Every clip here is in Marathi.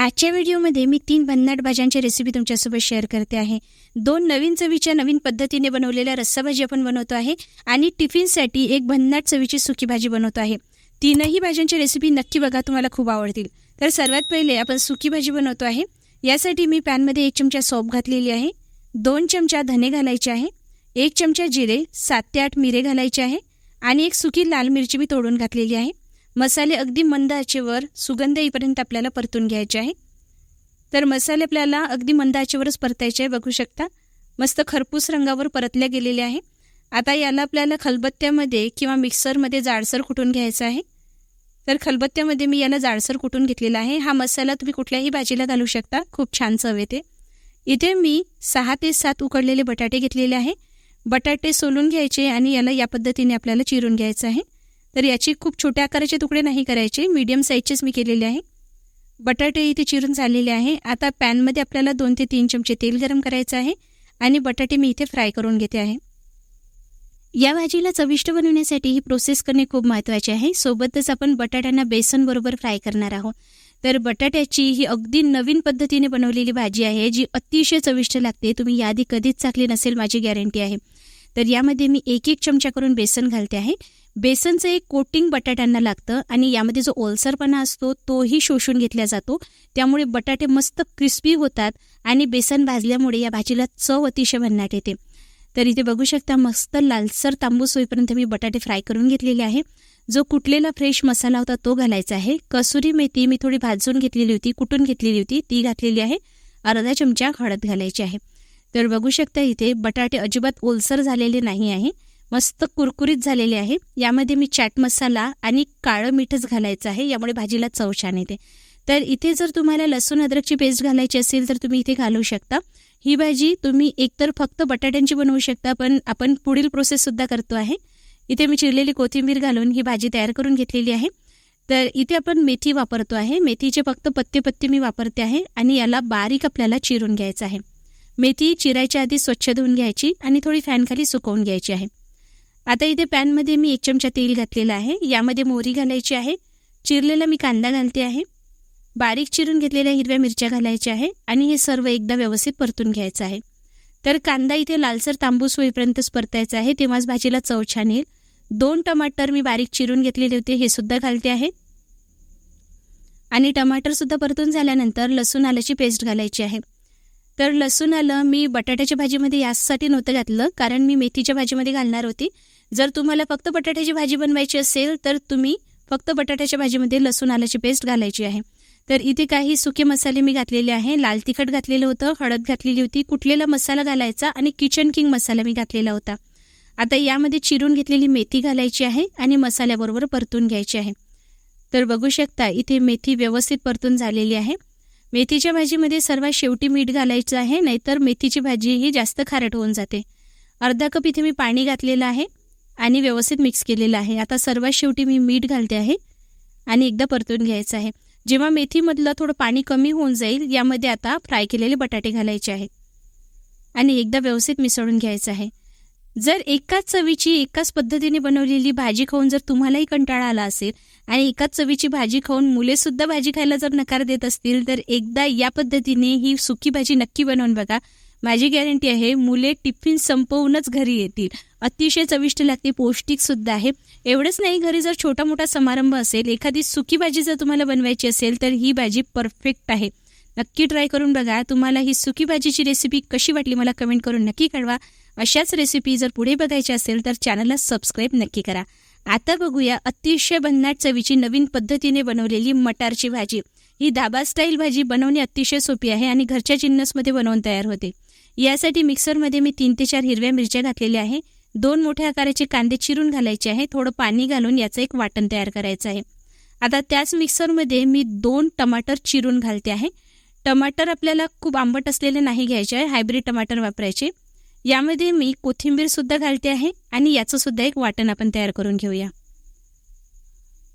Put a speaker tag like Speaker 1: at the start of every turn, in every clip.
Speaker 1: आजच्या व्हिडिओमध्ये मी 3 भन्नाट भाज्यांची रेसिपी तुमच्यासोबत शेअर करते आहे। 2 नवीन चवीच्या नवीन पद्धतीने बनवलेल्या रस्सा भाजी आपण बनवतो आहे आणि टिफिनसाठी एक भन्नाट चवीची सुकी भाजी बनवतो आहे। तीनही भाज्यांची रेसिपी नक्की बघा, तुम्हाला खूप आवडतील। तर सर्वात पहिले आपण सुकी भाजी बनवतो आहे। यासाठी मी पॅनमध्ये 1 चमचा सौंफ घातलेली आहे, 2 चमचा धने घालायचे आहे, 1 चमचा जिरे, 7 ते 8 मिरे घालायचे आहे आणि एक सुकी लाल मिरची मी तोडून घातलेली आहे। मसाले अगदी मंद आचेवर सुगंध येईपर्यंत आपल्याला परतून घ्यायचे आहे। तर मसाले आपल्याला अगदी मंद आचेवरच परतायचे आहे। बघू शकता मस्त खरपूस रंगावर परतले गेलेले आहे। आता याला आपल्याला खलबत्त्यामध्ये किंवा मिक्सरमध्ये जाडसर कुटून घ्यायचं आहे। तर खलबत्त्यामध्ये मी याला जाडसर कुटून घेतलेला आहे। हा मसाला तुम्ही कुठल्याही भाजीला घालू शकता, खूप छान चव येते। इथे मी 6 ते 7 उकडलेले बटाटे घेतलेले आहे। बटाटे सोलून घ्यायचे आणि याला या पद्धतीने आपल्याला चिरून घ्यायचं आहे। तर याची खूप छोट्या आकाराचे तुकडे नाही करायचे, मीडियम साईजचेच मी केलेले आहे। बटाटे इथे चिरून झालेले आहे। आता पॅनमध्ये आपल्याला 2 ते 3 चमचे तेल गरम करायचं आहे आणि बटाटे मी इथे फ्राय करून घेते आहे। या भाजीला चविष्ट बनवण्यासाठी ही प्रोसेस करणे खूप महत्त्वाचे आहे। सोबतच आपण बटाट्यांना बेसन बरोबर फ्राय करणार आहोत। तर बटाट्याची ही अगदी नवीन पद्धतीने बनवलेली भाजी आहे, जी अतिशय चविष्ट लागते। तुम्ही याआधी कधीच चाखली नसेल, माझी गॅरंटी आहे। तर यामध्ये मी 1-1 चमचा करून बेसन घालते आहे। बेसनचं एक कोटिंग बटाट्यांना लागतं आणि यामध्ये जो ओलसरपणा असतो तोही शोषून घेतला जातो, त्यामुळे बटाटे मस्त क्रिस्पी होतात आणि बेसन भाजल्यामुळे या भाजीला चव अतिशय भन्नाट येते। तर इथे बघू शकता मस्त लालसर तांबूस होईपर्यंत मी बटाटे फ्राय करून घेतलेले आहे। जो कुटलेला फ्रेश मसाला होता तो घालायचा आहे। कसुरी मेथी मी थोडी भाजून घेतलेली होती, कुटून घेतलेली होती, ती घातलेली आहे। अर्धा चमचा हळद घालायची आहे। तर बघू शकता इथे बटाटे अजिबात ओलसर झालेले नाही आहे, मस्त कुरकुरीत झालेले आहे। यामध्ये मी चाट मसाला आणि काळं मीठच घालायचं आहे, यामुळे भाजीला चव छान येते। तर इथे जर तुम्हाला लसूण अद्रकची पेस्ट घालायची असेल तर तुम्ही इथे घालू शकता। ही भाजी तुम्ही एकतर फक्त बटाट्यांची बनवू शकता, पण आपण पुढील प्रोसेस सुद्धा करतो आहे। इथे मी चिरलेली कोथिंबीर घालून ही भाजी तयार करून घेतलेली आहे। तर इथे आपण मेथी वापरतो आहे। मेथीचे फक्त पत्ते मी वापरते आहे आणि याला बारीक आपल्याला चिरून घ्यायचं आहे। मेथी चिरायच्या आधी स्वच्छ धुवून घ्यायची आणि थोडी फॅनखाली सुकवून घ्यायची आहे। आता इथे पॅनमध्ये मी 1 चमचा तेल घातलेलं आहे। यामध्ये मोहरी घालायची आहे, चिरलेला मी कांदा घालते आहे, बारीक चिरून घेतलेल्या हिरव्या मिरच्या घालायच्या आहे आणि हे सर्व एकदा व्यवस्थित परतून घ्यायचं आहे। तर कांदा इथे लालसर तांबूस होईपर्यंतच परतायचा आहे, तेव्हाच भाजीला चव छान येईल। 2 टमाटर मी बारीक चिरून घेतलेले होते, हे सुद्धा घालते आहे आणि टमाटर सुद्धा परतून झाल्यानंतर लसूण आल्याची पेस्ट घालायची आहे। तर लसूण आलं मी बटाट्याच्या भाजीमध्ये यासाठी नव्हतं घातलं, कारण मी मेथीच्या भाजीमध्ये घालणार होती। जर तुम्हाला फक्त बटाट्याची भाजी बनवायची असेल तर तुम्ही फक्त बटाट्याच्या भाजीमध्ये लसूण आल्याची पेस्ट घालायची आहे। तर इथे काही सुके मसाले मी घातलेले आहे। लाल तिखट घातलेलं होतं, हळद घातलेली होती, कुटलेला मसाला घालायचा आणि किचन किंग मसाला मी घातलेला होता। आता यामध्ये चिरून घेतलेली मेथी घालायची आहे आणि मसाल्याबरोबर परतून घ्यायची आहे। तर बघू शकता इथे मेथी व्यवस्थित परतून झालेली आहे। मेथीच्या भाजीमध्ये सर्वात शेवटी मीठ घालायचं आहे, नाहीतर मेथीची भाजी ही जास्त खारट होऊन जाते। अर्धा कप इथे मी पाणी घातलेलं आहे आणि व्यवस्थित मिक्स केलेलं आहे। आता सर्वात शेवटी मी मीठ घालते आहे आणि एकदा परतून घ्यायचं आहे। जेव्हा मेथीमधलं थोडं पाणी कमी होऊन जाईल, यामध्ये आता फ्राय केलेले बटाटे घालायचे आहेत आणि एकदा व्यवस्थित मिसळून घ्यायचं आहे। जर एकाच चवीची एकाच पद्धतीने बनवलेली भाजी खाऊन जर तुम्हालाही कंटाळा आला असेल आणि एकाच चवीची भाजी खाऊन मुलेसुद्धा भाजी खायला जर नकार देत असतील, तर एकदा या पद्धतीने ही सुकी भाजी नक्की बनवून बघा। माझी गॅरंटी आहे मुले टिफिन संपवूनच घरी येतील। अतिशय चविष्ट लागते, पौष्टिक सुद्धा आहे। एवढंच नाही, घरी जर छोटा मोठा समारंभ असेल, एखादी सुकी भाजी जर तुम्हाला बनवायची असेल तर ही भाजी परफेक्ट आहे। नक्की ट्राय करून बघा। तुम्हाला ही सुकी भाजीची रेसिपी कशी वाटली मला कमेंट करून नक्की कळवा। अशाच रेसिपी जर पुढे बघायची असेल तर चॅनलला सबस्क्राईब नक्की करा। आता बघूया अतिशय भन्नाट चवीची नवीन पद्धतीने बनवलेली मटारची भाजी। ही धाबा स्टाईल भाजी बनवणे अतिशय सोपी आहे आणि घरच्या जिन्नसमध्ये बनवून तयार होते। यासाठी मिक्सरमध्ये मी 3 ते 4 हिरव्या मिरच्या घातलेल्या आहे, 2 मोठ्या आकाराचे कांदे चिरून घालायचे आहे, थोडं पाणी घालून याचं एक वाटण तयार करायचं आहे। आता त्याच मिक्सरमध्ये मी 2 टमाटर चिरून घालते आहे। टमाटर आपल्याला खूप आंबट असलेले नाही घ्यायचे आहे, हायब्रिड टमाटर वापरायचे। यामध्ये मी कोथिंबीर सुद्धा घालते आहे आणि याचं सुद्धा एक वाटण आपण तयार करून घेऊया।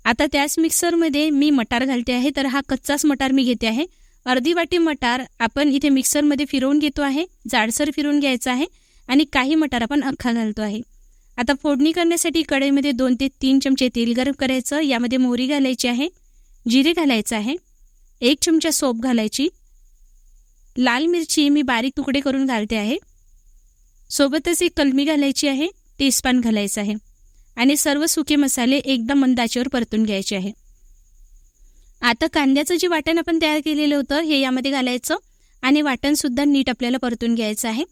Speaker 1: आता त्याच मिक्सरमध्ये मी मटार घालते आहे। तर हा कच्चाच मटार मी घेते आहे। अर्धी वाटी मटार आपण इथे मिक्सरमध्ये फिरवून घेतो आहे, जाडसर फिरवून घ्यायचं आहे आणि काही मटार आपण अख्खा घालतो आहे। आता फोडणी करण्यासाठी कढईमध्ये 2 ते 3 चमचे तेल गरम करायचं। यामध्ये मोहरी घालायची आहे, जिरे घालायचं आहे, 1 चमचा सोप घालायची, लाल मिरची मी बारीक तुकडे करून घालते आहे, सोबतच एक कलमी घालायची आहे, तेजपान घालायचं आहे आणि सर्व सुके मसाले एकदम मंद आचेवर परतून घ्यायचे आहे. आता कांद्याचं जे वाटण आपण तयार केलेलं होतं हे यामध्ये घालायचं आणि वाटणसुद्धा नीट आपल्याला परतून घ्यायचं आहे.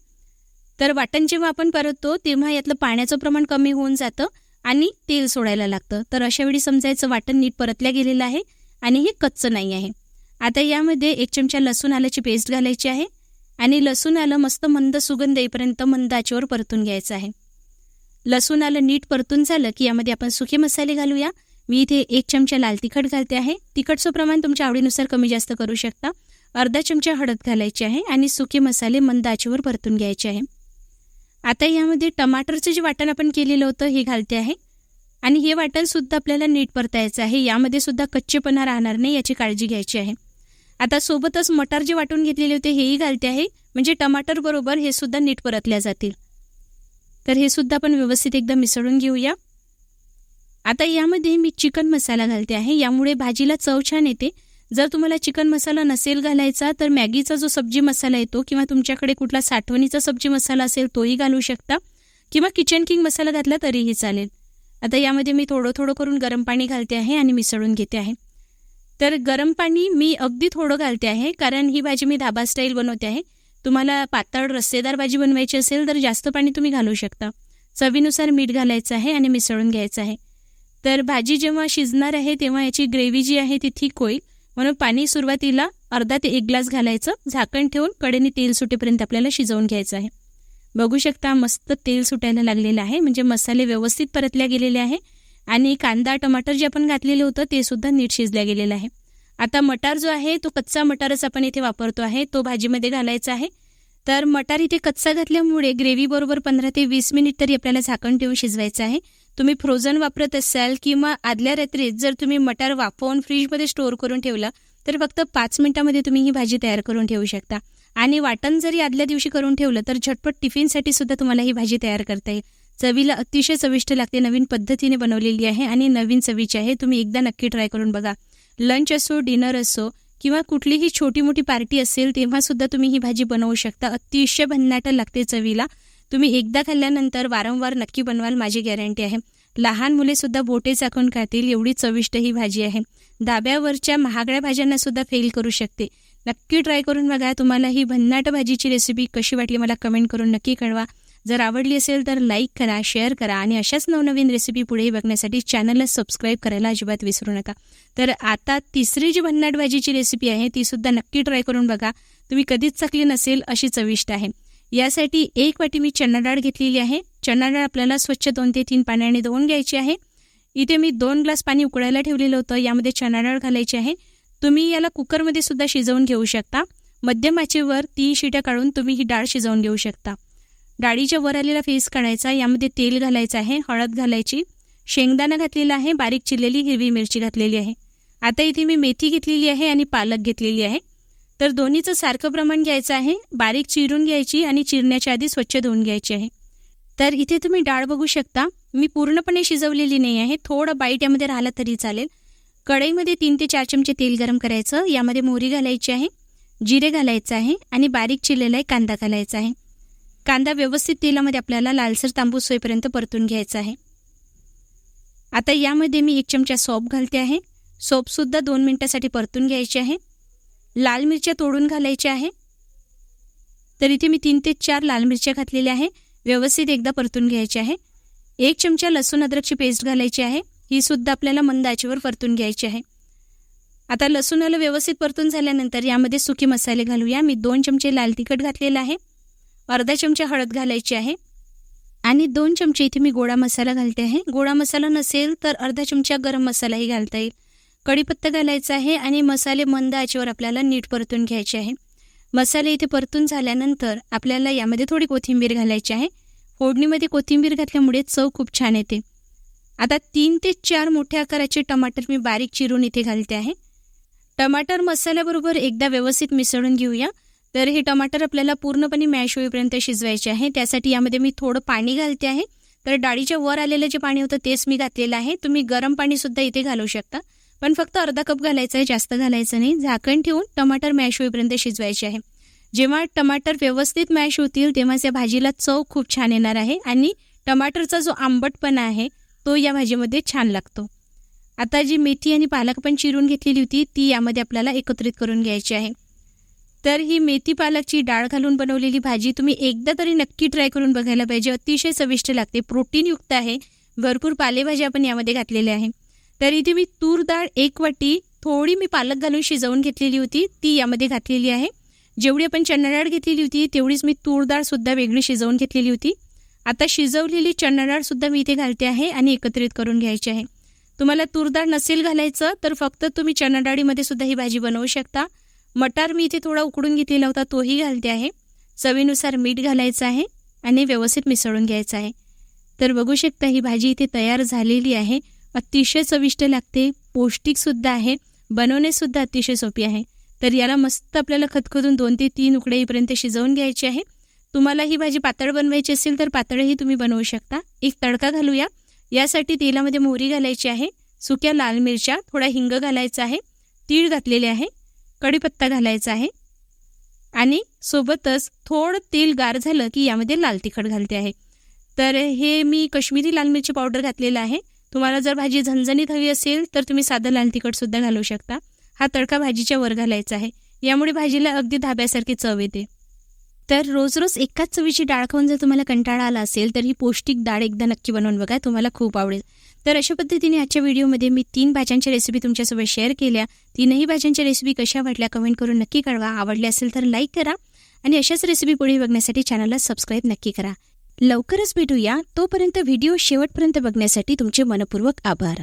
Speaker 1: तर वाटण जेव्हा आपण परततो तेव्हा यातलं पाण्याचं प्रमाण कमी होऊन जातं आणि तेल सोडायला लागतं. तर अशा वेळी समजायचं वाटण नीट परतल्या गेलेलं आहे आणि हे कच्चं नाही आहे. आता यामध्ये 1 चमचा लसूण आल्याची पेस्ट घालायची आहे आणि लसूण आलं मस्त मंद सुगंध येईपर्यंत मंद आचेवर परतून घ्यायचं आहे. लसूण आलं नीट परतून झालं की यामध्ये आपण सुके मसाले घालूया. मी इथे 1 चमचा लाल तिखट घालते आहे. तिखटचं प्रमाण तुमच्या आवडीनुसार कमी जास्त करू शकता. अर्धा चमचा हळद घालायची आहे आणि सुके मसाले मंद आचेवर परतून घ्यायचे आहे. आता यामध्ये टमाटरचं जे वाटण आपण केलेलं होतं हे घालते आहे आणि हे वाटणसुद्धा आपल्याला नीट परतायचं आहे. यामध्ये सुद्धा कच्चेपणा राहणार नाही याची काळजी घ्यायची आहे. आता सोबतच मटार जे वाटून घेतलेले होते हेही घालते आहे, म्हणजे टमाटर बरोबर हे सुद्धा नीट परतल्या जातील. तर हे सुद्धा आपण व्यवस्थित एकदम मिसळून घेऊया. आता यामध्ये मी चिकन मसाला घालते आहे, यामुळे भाजीला चव छान येते. जर तुम्हाला चिकन मसाला नसेल घालायचा तर मॅगीचा जो सब्जी मसाला येतो किंवा तुमच्याकडे कुठला साठवणीचा सब्जी मसाला असेल तोही घालू शकता किंवा किचन किंग मसाला घातला तरीही चालेल. आता यामध्ये मी थोडं थोडं करून गरम पाणी घालते आहे आणि मिसळून घेते आहे. तर गरम पाणी मी अगदी थोडं घालते आहे, कारण ही भाजी मी धाबा स्टाईल बनवते आहे. तुम्हाला पातळ रस्सेदार भाजी बनवायची असेल तर जास्त पाणी तुम्ही घालू शकता. चवीनुसार मीठ घालायचं आहे आणि मिसळून घ्यायचं आहे. तर भाजी जेव्हा शिजणार आहे तेव्हा याची ग्रेव्ही जी आहे ती थिक होईल, म्हणून पाणी सुरुवातीला अर्धा ते 1 ग्लास घालायचं. झाकण ठेवून कडेने तेल सुटेपर्यंत आपल्याला शिजवून घ्यायचं आहे. बघू शकता मस्त तेल सुटायला लागलेलं आहे, म्हणजे मसाले व्यवस्थित परतल्या गेलेले आहे आणि कांदा टमाटर जे आपण घातलेलं होतं ते सुद्धा नीट शिजल्या गेलेलं आहे. आता मटार जो आहे तो कच्चा मटारच आपण इथे वापरतो आहे, तो भाजीमध्ये घालायचा आहे. तर मटार इथे कच्चा घातल्यामुळे ग्रेव्ही बरोबर 15 ते 20 मिनिट तरी आपल्याला झाकण ठेवून शिजवायचं आहे. तुम्ही फ्रोझन वापरत असाल किंवा आदल्या रात्री जर तुम्ही मटार वाफवून फ्रीजमध्ये स्टोअर करून ठेवला तर फक्त 5 मिनिटांमध्ये तुम्ही ही भाजी तयार करून ठेवू शकता. आणि वाटण जरी आदल्या दिवशी करून ठेवलं तर झटपट टिफिनसाठी सुद्धा तुम्हाला ही भाजी तयार करता येईल. चवीला अतिशय चविष्ट लागते, नवीन पद्धतीने बनवलेली आहे आणि नवीन चवीची आहे. तुम्ही एकदा नक्की ट्राय करून बघा. लंच असो डिनर असो किंवा कुठलीही छोटी मोठी पार्टी असेल तेव्हा सुद्धा तुम्ही ही भाजी बनवू शकता. अतिशय भन्नाट लागते चवीला. तुम्ही एकदा खाल्ल्यानंतर वारंवार नक्की बनवाल, माझी गॅरंटी आहे. लहान मुले सुद्धा बोटे चाकून खातील एवढी चविष्ट ही भाजी आहे. धाब्यावरच्या महागड्या भाज्यांना सुद्धा फेल करू शकते. नक्की ट्राय करून बघा. तुम्हाला ही भन्नाट भाजीची रेसिपी कशी वाटली मला कमेंट करून नक्की कळवा. जर आवडली असेल तर लाईक करा, शेअर करा आणि अशाच नवनवीन रेसिपी पुढेही बघण्यासाठी चॅनलला सबस्क्राईब करायला अजिबात विसरू नका. तर आता तिसरी जी भन्नाट भाजीची रेसिपी आहे ती सुद्धा नक्की ट्राय करून बघा. तुम्ही कधीच चकली नसेल अशी चविष्ट आहे. यासाठी 1 वाटी मी चणा डाळ घेतलेली आहे. चणा डाळ आपल्याला स्वच्छ 2 ते 3 पाण्याने धुवून घ्यायची आहे. इथे मी 2 ग्लास पाणी उकळायला ठेवलेलं होतं, यामध्ये चणा डाळ घालायची आहे. तुम्ही याला कुकरमध्ये सुद्धा शिजवून घेऊ शकता. मध्यम आचेवर 3 शिट्या काढून तुम्ही ही डाळ शिजवून घेऊ शकता. डाळीच्या वर आलेला फेस काढायचा, यामध्ये तेल घालायचं आहे, हळद घालायची, शेंगदाणा घातलेला आहे, बारीक चिरलेली हिरवी मिरची घातलेली आहे. आता इथे मी मेथी घेतलेली आहे आणि पालक घेतलेली आहे. तर दोन्हीचं सारखं प्रमाण घ्यायचं आहे. बारीक चिरून घ्यायची आणि चिरण्याच्या आधी स्वच्छ धुवून घ्यायची आहे. तर इथे तुम्ही डाळ बघू शकता, मी पूर्णपणे शिजवलेली नाही आहे, थोडं बाईट यामध्ये राहिला तरी चालेल. कढईमध्ये 3 ते 4 चमचे तेल गरम करायचं, यामध्ये मोहरी घालायची आहे, जिरे घालायचं आहे आणि बारीक चिरलेला कांदा घालायचा आहे. कांदा व्यवस्थित तेलामध्ये आपल्याला लालसर तांबूस होईपर्यंत परतून घ्यायचा आहे. आता यामध्ये मी 1 चमचा सौंफ घालते आहे. सौंफसुद्धा 2 मिनिटासाठी परतून घ्यायची आहे. लाल मिरच्या तोडून घालायच्या आहे. तर इथे मी 3 ते 4 लाल मिरच्या घातलेल्या आहे. व्यवस्थित एकदा परतून घ्यायची आहे. 1 चमचा लसूण अद्रकची पेस्ट घालायची आहे, ही सुद्धा आपल्याला मंद आचेवर परतून घ्यायची आहे. आता लसूणाला व्यवस्थित परतून झाल्यानंतर यामध्ये सुके मसाले घालूया. मी 2 चमचे लाल तिखट घातलेला आहे, अर्धा चमचा हळद घालायची आहे आणि 2 चमचे इथे मी गोडा मसाला घालते आहे. गोडा मसाला नसेल तर अर्धा चमचा गरम मसालाही घालता येईल. कढीपत्ता घालायचा आहे आणि मसाले मंद आचेवर आपल्याला नीट परतून घ्यायचे आहे. मसाले इथे परतून झाल्यानंतर आपल्याला यामध्ये थोडी कोथिंबीर घालायची आहे. फोडणीमध्ये कोथिंबीर घातल्यामुळे चव खूप छान येते. आता 3 ते 4 मोठ्या आकाराचे टमाटर मी बारीक चिरून इथे घालते आहे. टमाटर मसाल्याबरोबर एकदा व्यवस्थित मिसळून घेऊया. तर हे टमाटर आपल्याला पूर्णपणे मॅश होईपर्यंत शिजवायचे आहे. त्यासाठी यामध्ये मी थोडं पाणी घालते आहे. तर डाळीच्या वर आलेलं जे पाणी होतं तेच मी घातलेलं आहे. तुम्ही गरम पाणी सुद्धा इथे घालू शकता, पण फक्त अर्धा कप घालायचा आहे, जास्त घालायचं नाही. झाकण ठेवून टमाटर मॅश होईपर्यंत शिजवायचे आहे. जेव्हा टमाटर व्यवस्थित मॅश होतील तेव्हाच या भाजीला चव खूप छान येणार आहे आणि टमाटरचा जो आंबटपणा आहे तो या भाजीमध्ये छान लागतो. आता जी मेथी आणि पालक पण चिरून घेतलेली होती ती यामध्ये आपल्याला एकत्रित करून घ्यायची आहे. तर ही मेथी पालकची डाळ घालून बनवलेली भाजी तुम्ही एकदा तरी नक्की ट्राय करून बघायला पाहिजे. अतिशय चविष्ट लागते, प्रोटीनयुक्त आहे, भरपूर पालेभाजी आपण यामध्ये घातलेल्या आहे. तर इथे मी तूर डाळ 1 वाटी थोडी मी पालक घालून शिजवून घेतलेली होती ती यामध्ये घातलेली आहे. जेवढी आपण चणा डाळ घेतलेली होती तेवढीच मी तूर डाळसुद्धा वेगळी शिजवून घेतलेली होती. आता शिजवलेली चणा डाळसुद्धा मी इथे घालते आहे आणि एकत्रित करून घ्यायची आहे. तुम्हाला तूर डाळ नसेल घालायचं तर फक्त तुम्ही चणा डाळीमध्ये सुद्धा ही भाजी बनवू शकता. मटार मी इथे थोडा उकडून घेतलेला होता तोही घालते आहे. चवीनुसार मीठ घालायचं आहे आणि व्यवस्थित मिसळून घ्यायचं आहे. तर बघू शकता ही भाजी इथे तयार झालेली आहे. अतिशय चविष्ट लागते, पौष्टिकसुद्धा आहे, बनवणेसुद्धा अतिशय सोपी आहे. तर याला मस्त आपल्याला खदखदून 2 ते 3 उकळे येईपर्यंत शिजवून घ्यायची आहे. तुम्हाला ही भाजी पातळ बनवायची असेल तर पातळही तुम्ही बनवू शकता. एक तडका घालूया. यासाठी तेलामध्ये मोहरी घालायची आहे, सुक्या लाल मिरच्या, थोडा हिंग घालायचा आहे, तीळ घातलेले आहे, कढीपत्ता घालायचा आहे आणि सोबतच थोडं तेल गार झालं की यामध्ये लाल तिखट घालते आहे. तर हे मी कश्मीरी लाल मिरची पावडर घातलेलं आहे. तुम्हाला जर भाजी झणझणीत हवी असेल तर तुम्ही साधं लाल तिखटसुद्धा घालू शकता. हा तडका भाजीच्या वर घालायचा आहे, यामुळे भाजीला अगदी धाब्यासारखी चव येते. तर रोज रोज एकाच चवीची डाळ खाऊन जर तुम्हाला कंटाळा आला असेल तर ही पौष्टिक डाळ एकदा नक्की बनवून बघा, तुम्हाला खूप आवडेल. तर अशा पद्धतीने आजच्या व्हिडिओमध्ये मी 3 भाज्यांच्या रेसिपी तुमच्यासोबत शेअर केल्या. 3ही भाज्यांच्या रेसिपी कशा वाटल्या कमेंट करून नक्की कळवा. आवडल्या असेल तर लाईक करा आणि अशाच रेसिपी पुढे बघण्यासाठी चॅनलला सबस्क्राईब नक्की करा. लवकरच भेटूया. तोपर्यंत व्हिडिओ शेवटपर्यंत बघण्यासाठी तुमचे मनपूर्वक आभार.